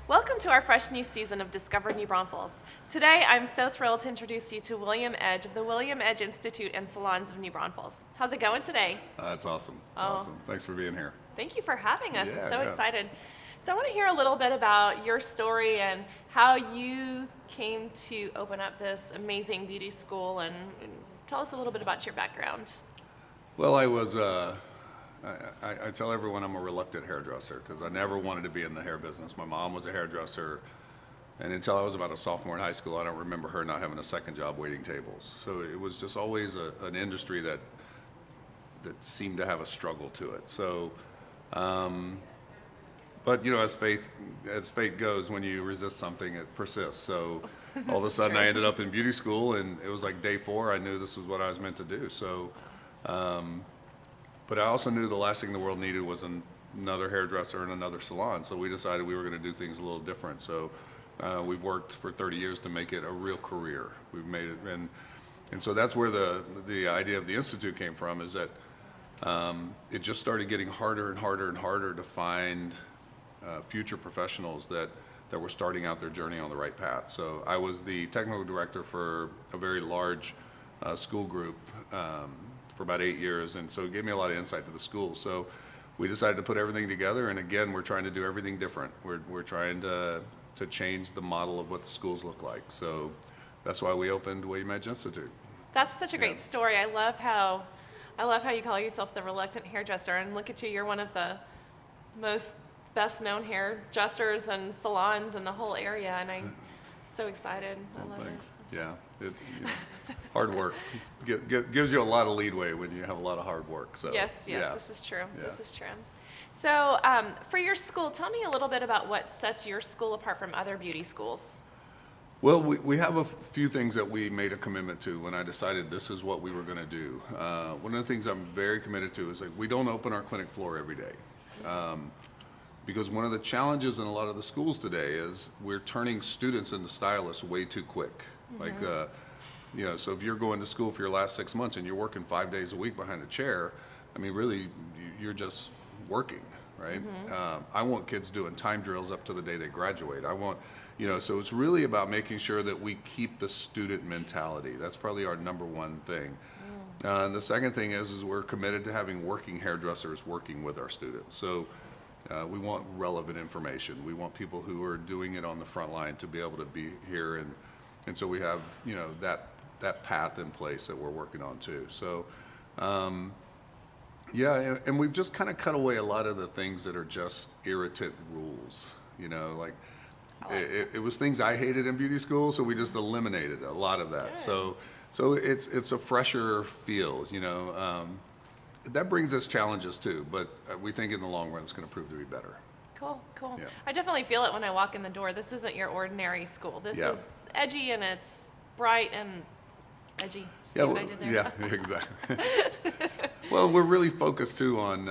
Welcome to our fresh new season of Discover New Braunfels. Today, I'm so thrilled to introduce you to William Edge of the William Edge Institute and Salons of New Braunfels. How's it going today? That's awesome. Oh. Awesome. Thanks for being here. Thank you for having us. I'm Yeah, so yeah. excited. So I want to hear a little bit about your story and how you came to open up this amazing beauty school, and tell us a little bit about your background. Well, I tell everyone I'm a reluctant hairdresser because I never wanted to be in the hair business. My mom was a hairdresser, and until I was about a sophomore in high school, I don't remember her not having a second job waiting tables. So it was just always an industry that seemed to have a struggle to it. So, but you know, as fate goes, when you resist something, it persists. So all of a sudden, I ended up in beauty school, and it was like day 4. I knew this was what I was meant to do. So. But I also knew the last thing the world needed was another hairdresser and another salon. So we decided we were going to do things a little different. So we've worked for 30 years to make it a real career. We've made it, and so that's where the idea of the Institute came from, is that it just started getting harder and harder and harder to find future professionals that were starting out their journey on the right path. So I was the technical director for a very large school group for about 8 years, and so it gave me a lot of insight to the school. So we decided to put everything together, and again, we're trying to do everything different. We're trying to change the model of what the schools look like. So that's why we opened William Edge Institute. That's such a great Yeah. story. I love how you call yourself the reluctant hairdresser, and look at you, you're one of the most best known hairdressers and salons in the whole area, and I'm so excited. I Well, love thanks. it. Yeah, hard work gives you a lot of leadway when you have a lot of hard work. So Yes, yeah. this is true. Yeah. This is true. So for your school, tell me a little bit about what sets your school apart from other beauty schools. Well, we have a few things that we made a commitment to when I decided this is what we were going to do. One of the things I'm very committed to is, like, we don't open our clinic floor every day. Because one of the challenges in a lot of the schools today is we're turning students into stylists way too quick. Like, you know, so if you're going to school for your last 6 months and you're working 5 days a week behind a chair, I mean, really, you're just working, right? I want kids doing time drills up to the day they graduate. I want, you know, so it's really about making sure that we keep the student mentality. That's probably our number one thing. And the second thing is we're committed to having working hairdressers working with our students. So we want relevant information. We want people who are doing it on the front line to be able to be here, and so we have, you know, that path in place that we're working on too. So yeah, and we've just kind of cut away a lot of the things that are just irritant rules. You know, like it was things I hated in beauty school, so we just eliminated a lot of that. Good. So it's a fresher feel, you know. That brings us challenges too, but we think in the long run it's going to prove to be better. Cool, cool. Yeah. I definitely feel it when I walk in the door. This isn't your ordinary school. This Yeah. is edgy, and it's bright and edgy. See Yeah, what I well, did there? yeah, exactly. Well, we're really focused too on,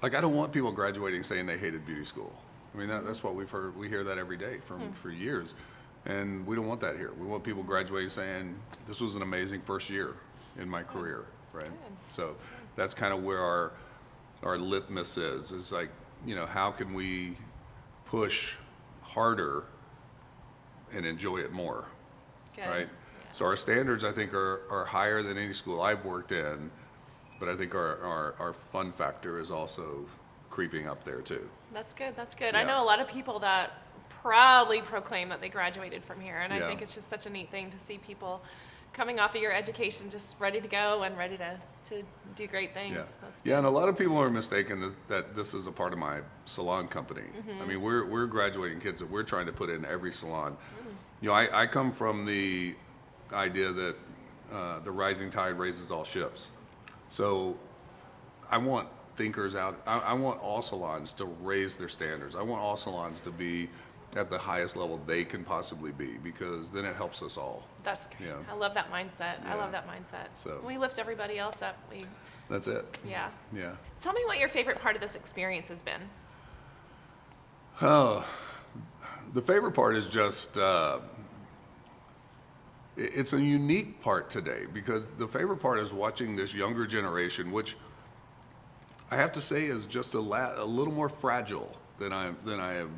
like, I don't want people graduating saying they hated beauty school. I mean, that's what we've heard. We hear that every day for years, and we don't want that here. We want people graduating saying, this was an amazing first year in my career, right? Good. So that's kind of where our litmus is like, you know, how can we push harder and enjoy it more, Good. right? Yeah. So our standards, I think, are higher than any school I've worked in, but I think our fun factor is also creeping up there too. That's good. That's good. I Yeah. know a lot of people that proudly proclaim that they graduated from here, and I Yeah. think it's just such a neat thing to see people coming off of your education just ready to go and ready to do great things. Yeah, That's yeah, good. and a lot of people are mistaken that this is a part of my salon company. I mean, we're graduating kids that we're trying to put in every salon. You know, I come from the idea that the rising tide raises all ships. So I want thinkers out. I want all salons to raise their standards. I want all salons to be at the highest level they can possibly be, because then it helps us all. That's great. Yeah. I love that mindset. I Yeah. love that mindset. So- We lift everybody else up. That's it. Yeah. Yeah. Tell me what your favorite part of this experience has been. Oh, the favorite part is just, it's a unique part today, because the favorite part is watching this younger generation, which I have to say is just a little more fragile than I have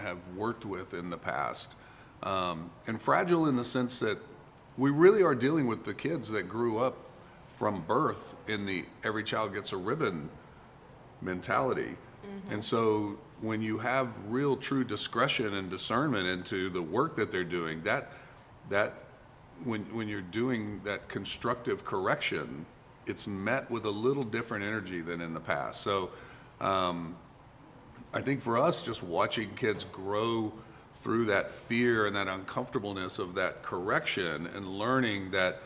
have worked with in the past. And fragile in the sense that we really are dealing with the kids that grew up from birth in the every child gets a ribbon mentality. And so when you have real true discretion and discernment into the work that they're doing, that when you're doing that constructive correction, it's met with a little different energy than in the past. So I think for us, just watching kids grow through that fear and that uncomfortableness of that correction and learning that,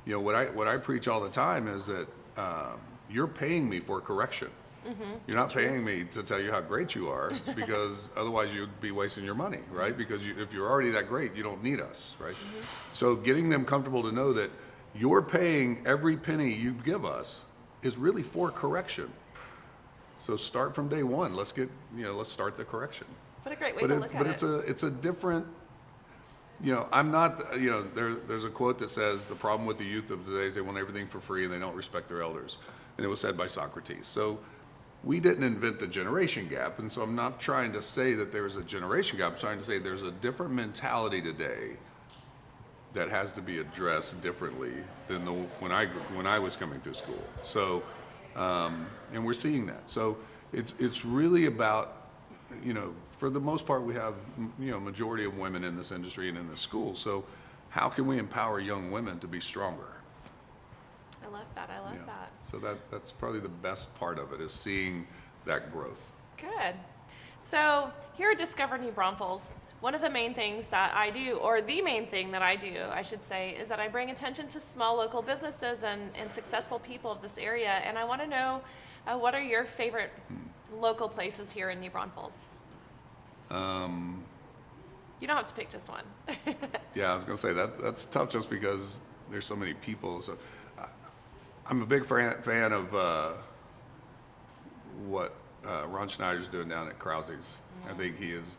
you know, what I preach all the time is that you're paying me for correction. You're not paying me to tell you how great you are, because otherwise you'd be wasting your money, right? Because if you're already that great, you don't need us, right? So getting them comfortable to know that you're paying every penny you give us is really for correction. So start from day one. Let's start the correction. What a great way to look at it. But it's a different, I'm not, there's a quote that says, the problem with the youth of today is they want everything for free and they don't respect their elders. And it was said by Socrates. So we didn't invent the generation gap. And so I'm not trying to say that there's a generation gap. I'm trying to say there's a different mentality today that has to be addressed differently than when I was coming through school. So, and we're seeing that. So it's really about, for the most part, we have, majority of women in this industry and in the school. So how can we empower young women to be stronger? I love that. I love that. So that's probably the best part of it, is seeing that growth. Good. So here at Discover New Braunfels, one of the main things that I do, or the main thing that I do, I should say, is that I bring attention to small local businesses and successful people of this area. And I want to know, what are your favorite local places here in New Braunfels? You don't have to pick just one. Yeah, I was going to say that's tough just because there's so many people. So I'm a big fan of what Ron Schneider's doing down at Krause's. I think he is.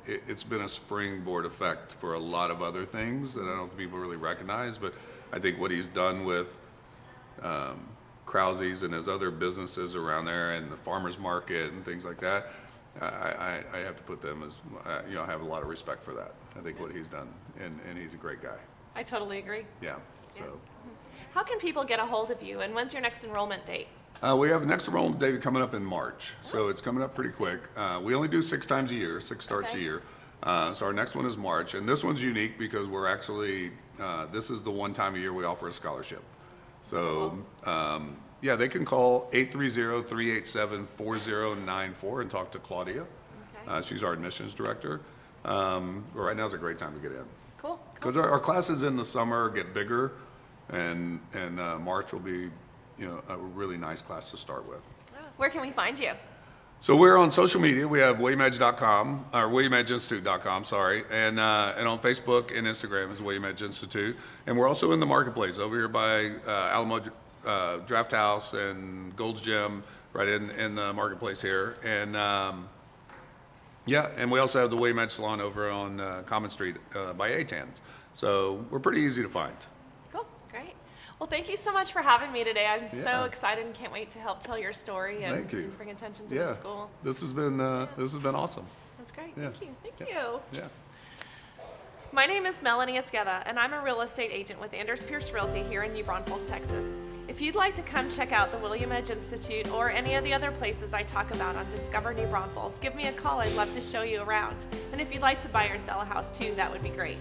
It's been a springboard effect for a lot of other things that I don't think people really recognize. But I think what he's done with Krause's and his other businesses around there, and the farmers market and things like that, I have to put them as, I have a lot of respect for that. I think what he's done, and he's a great guy. I totally agree. Yeah. So. How can people get a hold of you, and when's your next enrollment date? We have the next enrollment date coming up in March, so it's coming up pretty quick. We only do 6 times a year, 6 starts a year. So our next one is March, and this one's unique because we're actually, this is the one time a year we offer a scholarship. So, they can call 830-387-4094 and talk to Claudia. Okay. She's our admissions director. Right now is a great time to get in. Cool. Because our classes in the summer get bigger, and March will be, a really nice class to start with. Where can we find you? So we're on social media. We have WilliamEdge.com, or WilliamEdgeInstitute.com, sorry, and on Facebook and Instagram is William Edge Institute. And we're also in the marketplace over here by Alamo Draft House and Gold's Gym, right in the marketplace here. And and we also have the William Edge Salon over on Common Street by A-Tans. So we're pretty easy to find. Cool, great. Well, thank you so much for having me today. I'm so Yeah. excited and can't wait to help tell your story and, Thank you. and bring attention to the school. This has been awesome. That's great. Yeah. Thank you. Yeah. My name is Melanie Esqueda, and I'm a real estate agent with Anders Pierce Realty here in New Braunfels, Texas. If you'd like to come check out the William Edge Institute or any of the other places I talk about on Discover New Braunfels, give me a call. I'd love to show you around. And if you'd like to buy or sell a house too, that would be great.